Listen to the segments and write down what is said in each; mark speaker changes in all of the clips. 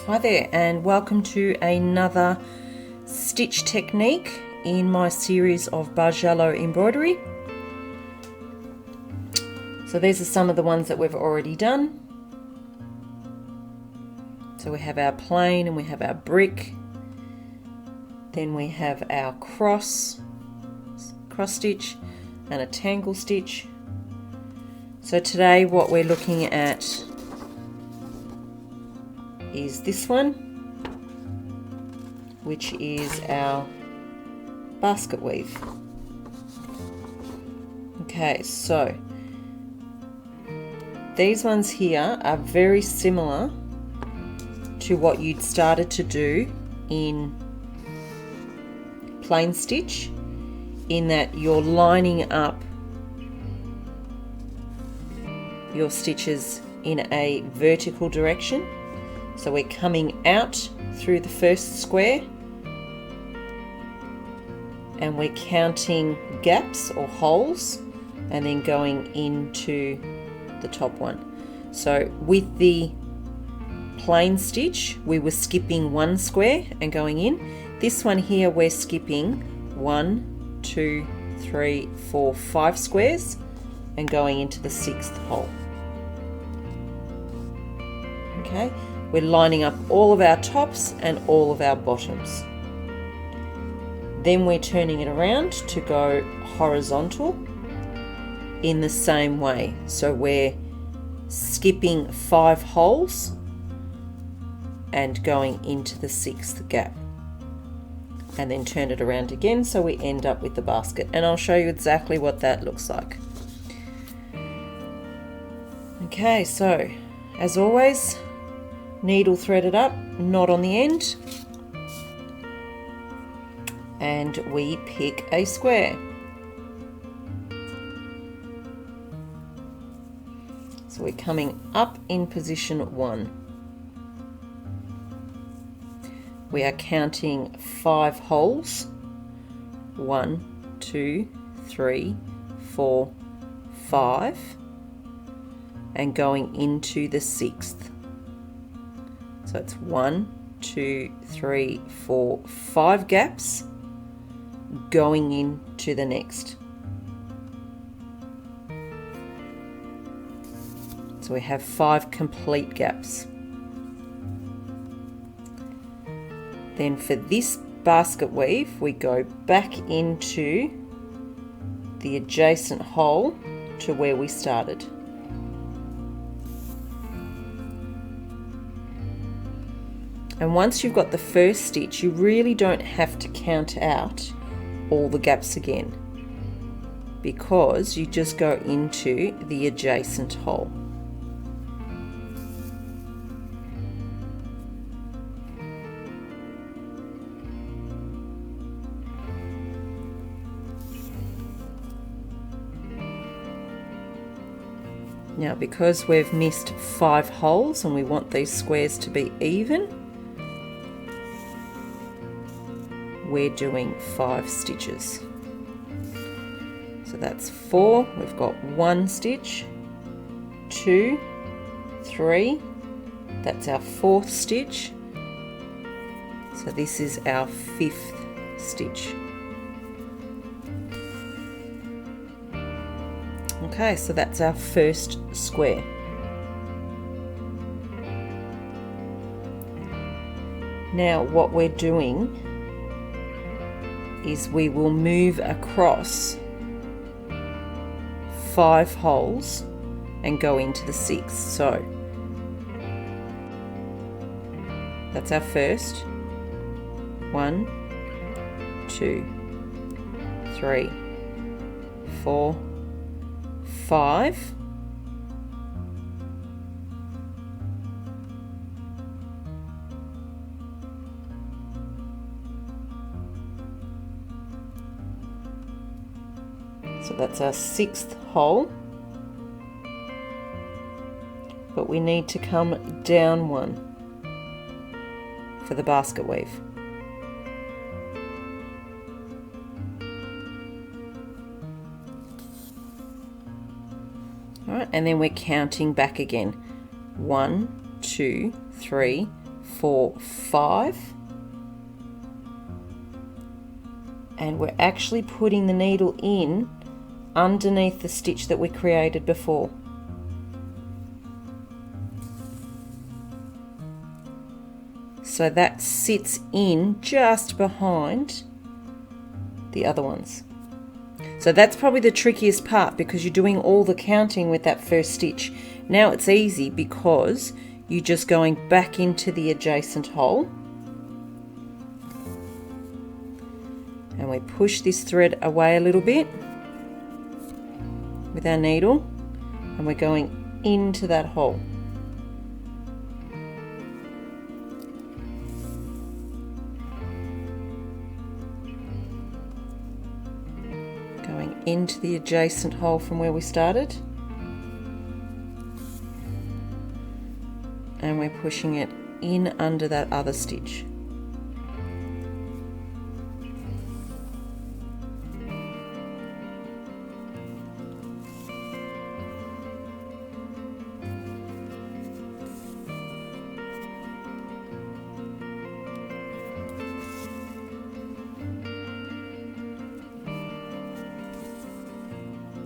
Speaker 1: Hi there, and welcome to another stitch technique in my series of Bargello embroidery. So these are some of the ones that we've already done. So we have our plain and we have our brick. Then we have our cross stitch and a tangle stitch. So today what we're looking at is this one, which is our basket weave. Okay, so these ones here are very similar to what you'd started to do in plain stitch, in that you're lining up your stitches in a vertical direction. So we're coming out through the first square and we're counting gaps or holes and then going into the top one. So with the plain stitch we were skipping one square and going in. This one here we're skipping 1, 2, 3, 4, 5 squares and going into the 6th hole. Okay. We're lining up all of our tops and all of our bottoms. Then we're turning it around to go horizontal in the same way. So we're skipping 5 holes and going into the 6th gap. And then turn it around again so we end up with the basket. And I'll show you exactly what that looks like. Okay, so as always, needle threaded up, knot on the end, and we pick a square. So we're coming up in position 1. We are counting 5 holes, 1, 2, 3, 4, 5, and going into the 6th. So it's 1, 2, 3, 4, 5 gaps going into the next. So we have 5 complete gaps. Then for this basket weave, we go back into the adjacent hole to where we started. And once you've got the first stitch, you really don't have to count out all the gaps again, because you just go into the adjacent hole. Now, because we've missed 5 holes and we want these squares to be even, we're doing 5 stitches. So that's 4. We've got 1 stitch, 2, 3. That's our 4th stitch. So this is our 5th stitch. Okay, so that's our first square. Now what we're doing is we will move across 5 holes and go into the 6th. So that's our first. 1, 2, 3, 4, 5. So that's our 6th hole, but we need to come down 1 for the basket weave. All right, and then we're counting back again. 1, 2, 3, 4, 5. And we're actually putting the needle in underneath the stitch that we created before. So that sits in just behind the other ones. So that's probably the trickiest part, because you're doing all the counting with that first stitch. Now it's easy because you're just going back into the adjacent hole, and we push this thread away a little bit with our needle, and we're going into that hole. Going into the adjacent hole from where we started, and we're pushing it in under that other stitch.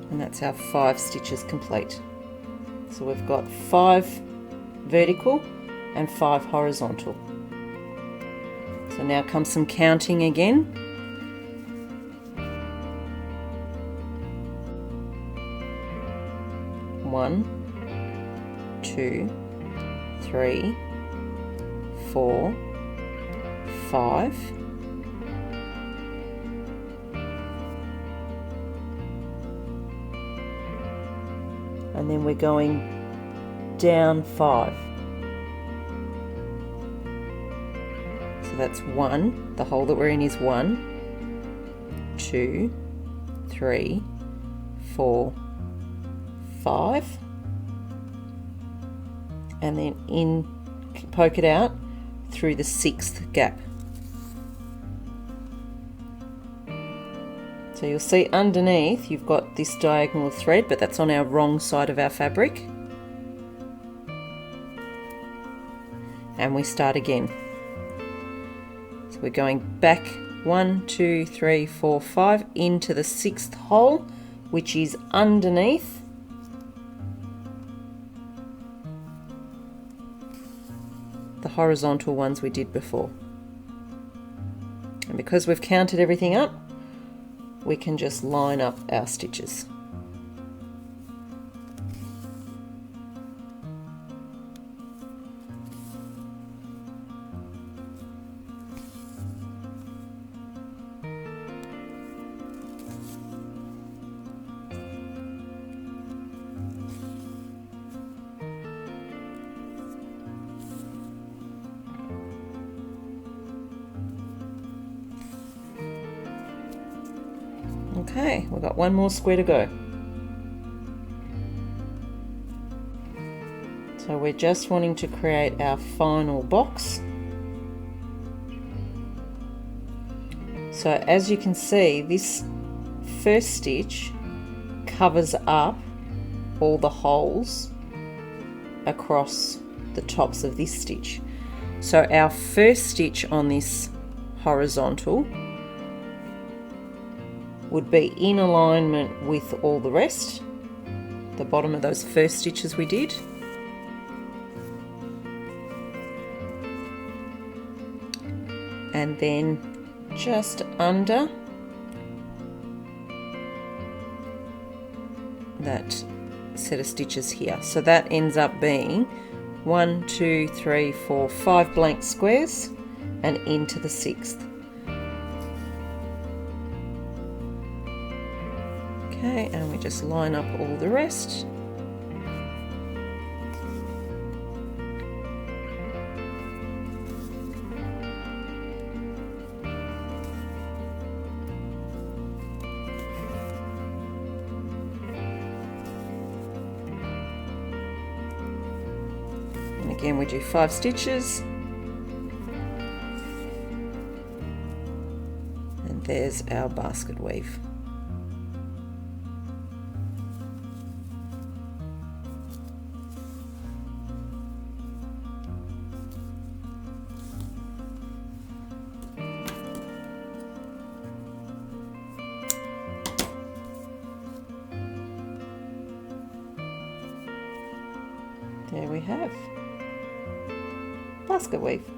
Speaker 1: And that's our 5 stitches complete. So we've got 5 vertical and 5 horizontal. So now comes some counting again. 1, 2, 3, 4, 5. And then we're going down 5. So that's 1, the hole that we're in is 1, 2, 3, 4, 5, and then in, poke it out through the 6th gap. So you'll see underneath you've got this diagonal thread, but that's on our wrong side of our fabric. And we start again. So we're going back 1, 2, 3, 4, 5 into the 6th hole, which is underneath the horizontal ones we did before. And because we've counted everything up, we can just line up our stitches. Okay, we've got one more square to go. So we're just wanting to create our final box. So as you can see, this first stitch covers up all the holes across the tops of this stitch. So our first stitch on this horizontal would be in alignment with all the rest, the bottom of those first stitches we did. And then just under that set of stitches here. So that ends up being 1, 2, 3, 4, 5 blank squares and into the 6th. Okay, and we just line up all the rest. And again, we do 5 stitches. And there's our basket weave. There we have basket weave.